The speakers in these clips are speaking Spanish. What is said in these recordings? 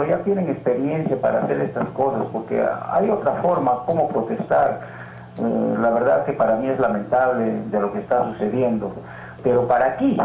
ya tienen experiencia para hacer estas cosas, porque hay otra forma como protestar. La verdad que para mí es lamentable de lo que está sucediendo, pero para aquí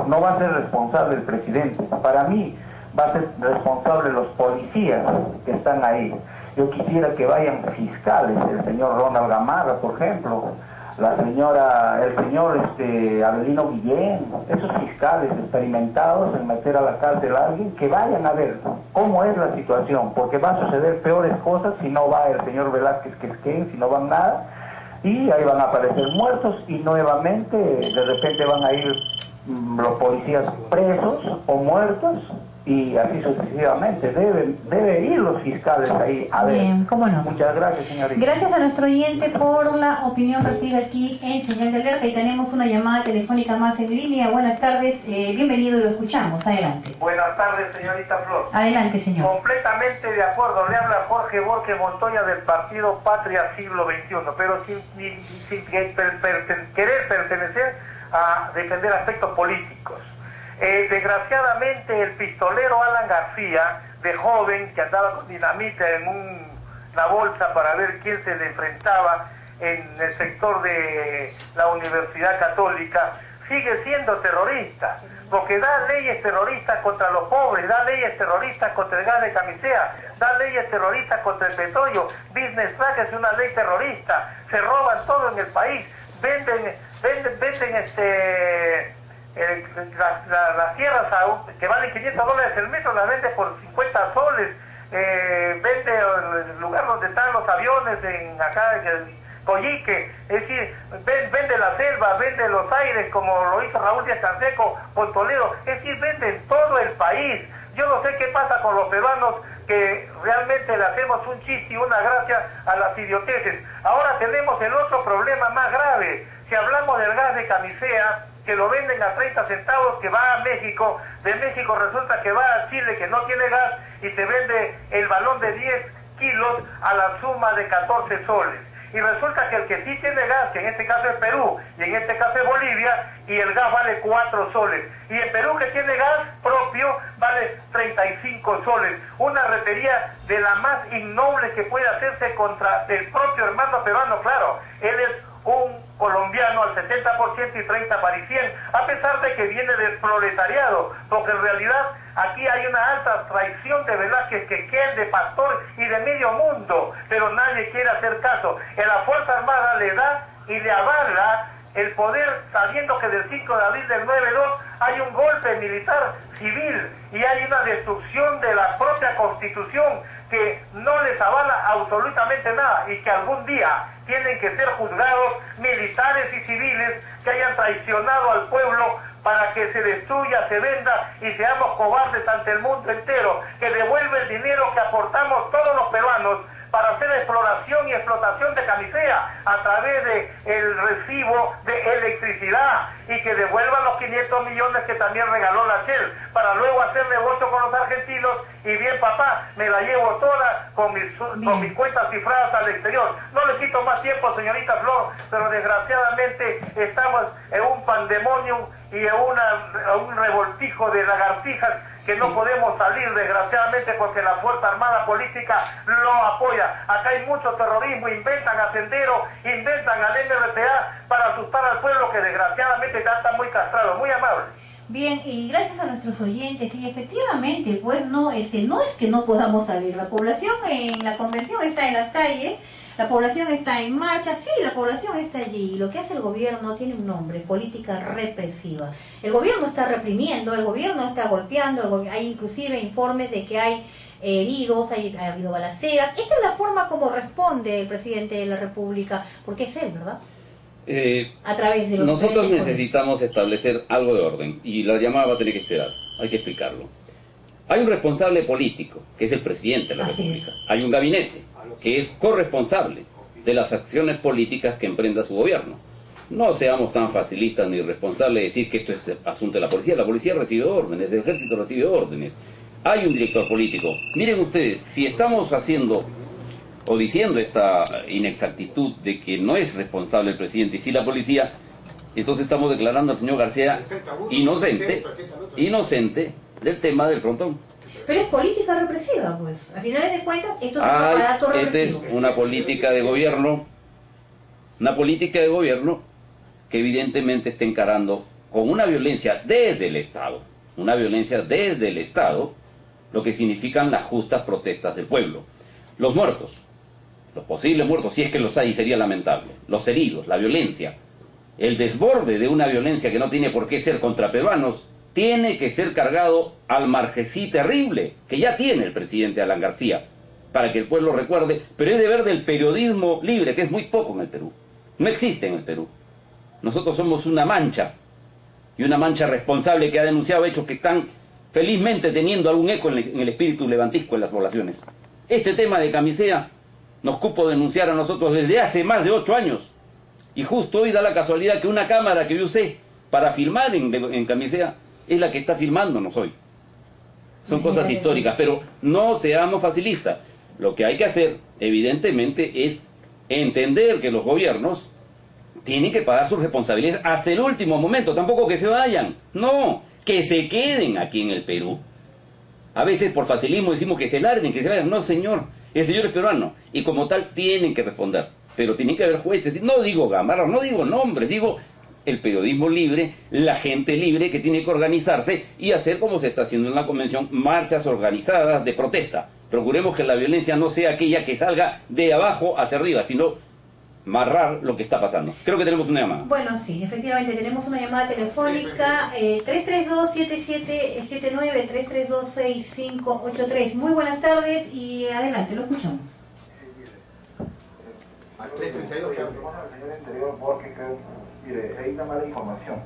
no va a ser responsable el presidente, para mí va a ser responsable los policías que están ahí. Yo quisiera que vayan fiscales, el señor Ronald Gamarra, por ejemplo, el señor Avelino Guillén, esos fiscales experimentados en meter a la cárcel a alguien, que vayan a ver cómo es la situación, porque van a suceder peores cosas si no va el señor Velázquez Quesquén, si no van nada, y ahí van a aparecer muertos y nuevamente de repente van a ir los policías presos o muertos, y así sucesivamente. Debe ir los fiscales ahí a ver. Bien, cómo no. Muchas gracias, señorita. Gracias a nuestro oyente por la opinión vertida aquí en Señal de Alerta, y tenemos una llamada telefónica más en línea. Buenas tardes, bienvenido y lo escuchamos. Adelante. Buenas tardes, señorita Flor. Adelante, señor. Completamente de acuerdo. Le habla Jorge Borges Montoya del partido Patria Siglo XXI, pero sin querer pertenecer a defender aspectos políticos. Desgraciadamente el pistolero Alan García, de joven, que andaba con dinamita en una bolsa para ver quién se le enfrentaba en el sector de la Universidad Católica, sigue siendo terrorista, porque da leyes terroristas contra los pobres, da leyes terroristas contra el gas de camisea, da leyes terroristas contra el petróleo. Business Track es una ley terrorista, se roban todo en el país, venden las tierras que valen $500 el metro, las vende por 50 soles, vende el lugar donde están los aviones acá en el Coyique, es decir, vende la selva, vende los aires, como lo hizo Raúl Díaz Canseco por Toledo, es decir, venden todo el país. Yo no sé qué pasa con los peruanos, que realmente le hacemos un chiste y una gracia a las idioteces. Ahora tenemos el otro problema más grave. Si hablamos del gas de camisea, que lo venden a 30 centavos, que va a México, de México resulta que va a Chile, que no tiene gas, y se vende el balón de 10 kilos a la suma de 14 soles. Y resulta que el que sí tiene gas, que en este caso es Perú, y en este caso es Bolivia, y el gas vale 4 soles. Y en Perú, que tiene gas propio, vale 35 soles. Una retería de la más innoble que puede hacerse contra el propio hermano peruano. Claro, él es un colombiano al 70% y 30 parisien, a pesar de que viene del proletariado, porque en realidad aquí hay una alta traición de Velázquez Quesquén, de Pastor y de medio mundo, pero nadie quiere hacer caso. En la Fuerza Armada le da y le avala el poder, sabiendo que del 5 de abril del 9-2 hay un golpe militar civil y hay una destrucción de la propia Constitución que no les avala absolutamente nada, y que algún día tienen que ser juzgados militares y civiles que hayan traicionado al pueblo para que se destruya, se venda y seamos cobardes ante el mundo entero, que devuelve el dinero que aportamos todos los peruanos para hacer exploración y explotación de camisea a través de el recibo de electricidad, y que devuelvan los 500 millones que también regaló la Shell, para luego hacer negocio con los argentinos, y bien papá, me la llevo toda con mis cuentas cifradas al exterior. No le quito más tiempo, señorita Flor, pero desgraciadamente estamos en un pandemonium y en un revoltijo de lagartijas que no podemos salir, desgraciadamente, porque la Fuerza Armada Política lo apoya. Acá hay mucho terrorismo, inventan a Sendero, inventan al MRTA para asustar al pueblo, que desgraciadamente está muy castrado. Muy amable. Bien, y gracias a nuestros oyentes, y efectivamente, pues no es que no podamos salir. La población en la convención está en las calles, la población está en marcha, sí, la población está allí. Lo que hace el gobierno tiene un nombre: política represiva. El gobierno está reprimiendo, el gobierno está golpeando, hay inclusive informes de que hay heridos, ha habido balaceras. Esta es la forma como responde el presidente de la República, porque es él, ¿verdad? A través de los nosotros necesitamos establecer algo de orden, y la llamada va a tener que esperar, hay que explicarlo. Hay un responsable político, que es el presidente de la República. Hay un gabinete, que es corresponsable de las acciones políticas que emprenda su gobierno. No seamos tan facilistas ni irresponsables de decir que esto es asunto de la policía. La policía recibe órdenes, el ejército recibe órdenes. Hay un director político. Miren ustedes, si estamos haciendo o diciendo esta inexactitud de que no es responsable el presidente y sí la policía, entonces estamos declarando al señor García inocente del tema del frontón. Pero es política represiva, pues. A finales de cuentas, esto es un aparato represivo. Esta es una política de gobierno, que evidentemente está encarando con una violencia desde el Estado, lo que significan las justas protestas del pueblo. Los muertos, los posibles muertos, si es que los hay, sería lamentable, los heridos, la violencia, el desborde de una violencia que no tiene por qué ser contra peruanos, tiene que ser cargado al margesí terrible que ya tiene el presidente Alan García, para que el pueblo recuerde, pero es deber del periodismo libre, que es muy poco en el Perú, no existe en el Perú. Nosotros somos una mancha, y una mancha responsable que ha denunciado hechos que están felizmente teniendo algún eco en el espíritu levantisco en las poblaciones. Este tema de Camisea nos cupo denunciar a nosotros desde hace más de 8 años, y justo hoy da la casualidad que una cámara que yo usé para filmar en Camisea es la que está filmándonos hoy. Son cosas históricas, pero no seamos facilistas. Lo que hay que hacer, evidentemente, es entender que los gobiernos tienen que pagar sus responsabilidades hasta el último momento, tampoco que se vayan, no, que se queden aquí en el Perú. A veces por facilismo decimos que se larguen, que se vayan, no señor, el señor es peruano, y como tal tienen que responder, pero tienen que haber jueces, no digo gamarras, no digo nombres, digo el periodismo libre, la gente libre que tiene que organizarse y hacer como se está haciendo en la convención, marchas organizadas de protesta. Procuremos que la violencia no sea aquella que salga de abajo hacia arriba, sino marrar lo que está pasando. Creo que tenemos una llamada. Bueno, sí, efectivamente tenemos una llamada telefónica 332-7779, 332-6583. Muy buenas tardes y adelante, lo escuchamos. Al 332 que hablo. Señor Interior, porque mire, hay una mala información.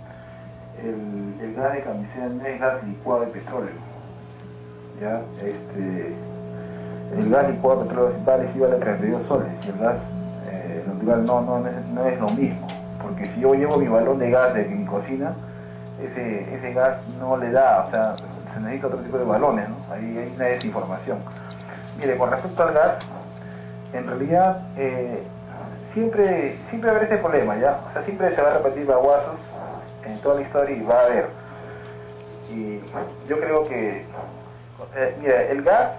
El gas de Camisea no es gas licuado de petróleo. Ya, el gas licuado de petróleo vale 32 soles y el gas natural no es lo mismo, porque si yo llevo mi balón de gas de mi cocina, ese gas no le da, o sea, se necesita otro tipo de balones, ¿no? Ahí hay una desinformación. Mire, con respecto al gas, en realidad siempre va a haber este problema, ¿ya? O sea, siempre se va a repetir baguazos en toda la historia y va a haber. Y yo creo que, mira, el gas,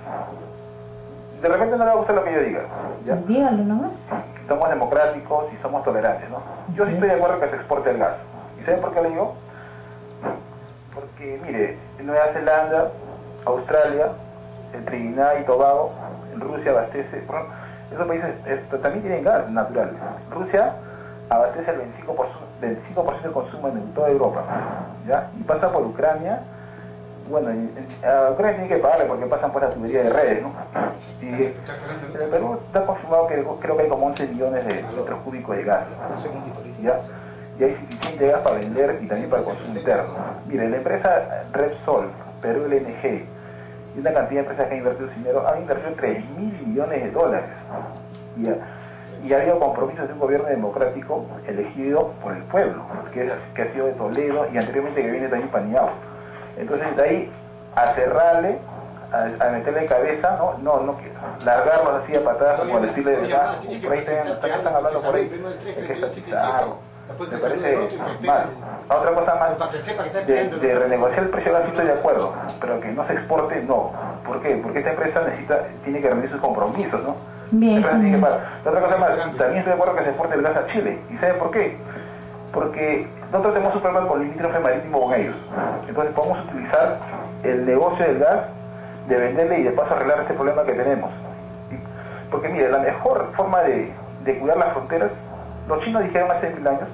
de repente no le va a gustar lo que yo diga, ¿ya? Dígalo nomás. Somos democráticos y somos tolerantes, ¿no? Yo sí estoy de acuerdo que se exporte el gas. ¿Y saben por qué lo digo? Porque, mire, en Nueva Zelanda, Australia, en Trinidad y Tobago, en Rusia abastece, esos países también tienen gas natural. Rusia abastece el 25% del consumo en toda Europa, ¿ya? Y pasa por Ucrania. Bueno, a Ucrania tiene que pagarle porque pasan por la tubería de redes, ¿no? Y en el Perú está confirmado que creo que hay como 11 millones de metros cúbicos de gas, ¿ya? Y hay suficiente gas para vender y también para el consumo interno. Mire, la empresa Repsol, Perú LNG y una cantidad de empresas que han invertido su dinero, han invertido $3.000 millones. Y ha habido compromisos de un gobierno democrático elegido por el pueblo, que ha sido de Toledo y anteriormente que viene también Paniagua. Entonces de ahí a cerrarle, a meterle cabeza, no largarlos así a patadas como decirle de verdad, por ahí están hablando por ahí, es que estatizarlo. Me parece mal. Otra cosa más, de renegociar el precio del gas estoy de acuerdo, pero que no se exporte, no. ¿Por qué? Porque esta empresa tiene que rendir sus compromisos, ¿no? Bien. Otra cosa más, también estoy de acuerdo que se exporte el gas a Chile. ¿Y saben por qué? Porque nosotros tenemos un problema con el limítrofe marítimo con ellos. Entonces podemos utilizar el negocio del gas, de venderle y de paso arreglar este problema que tenemos. Porque mire, la mejor forma de cuidar las fronteras, los chinos dijeron hace 1000 años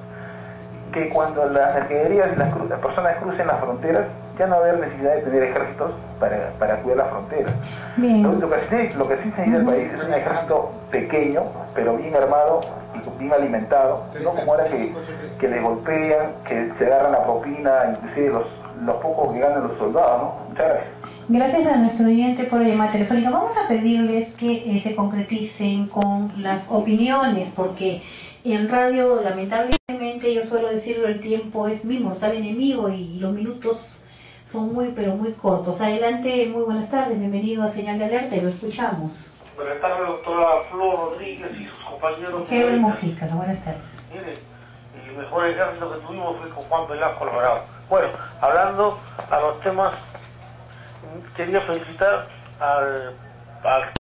que cuando las mercaderías y las personas crucen las fronteras, ya no va a haber necesidad de tener ejércitos para cuidar las fronteras. Lo que sí se necesita el país es un ejército pequeño, pero bien armado y bien alimentado, no como ahora que les golpean, que se agarran la propina, inclusive los pocos que ganan los soldados, ¿no? Muchas gracias. Gracias a nuestro oyente por la llamada telefónica. Vamos a pedirles que se concreticen con las opiniones, porque en radio, lamentablemente, yo suelo decirlo, el tiempo es mi mortal enemigo y los minutos son muy, pero muy cortos. Adelante, muy buenas tardes, bienvenido a Señal de Alerta y lo escuchamos. Buenas tardes, doctora Flor Rodríguez y sus compañeros. Heber Mojica, buenas tardes. Mire, el mejor ejército que tuvimos fue con Juan Velasco Alvarado. Bueno, hablando a los temas quería felicitar al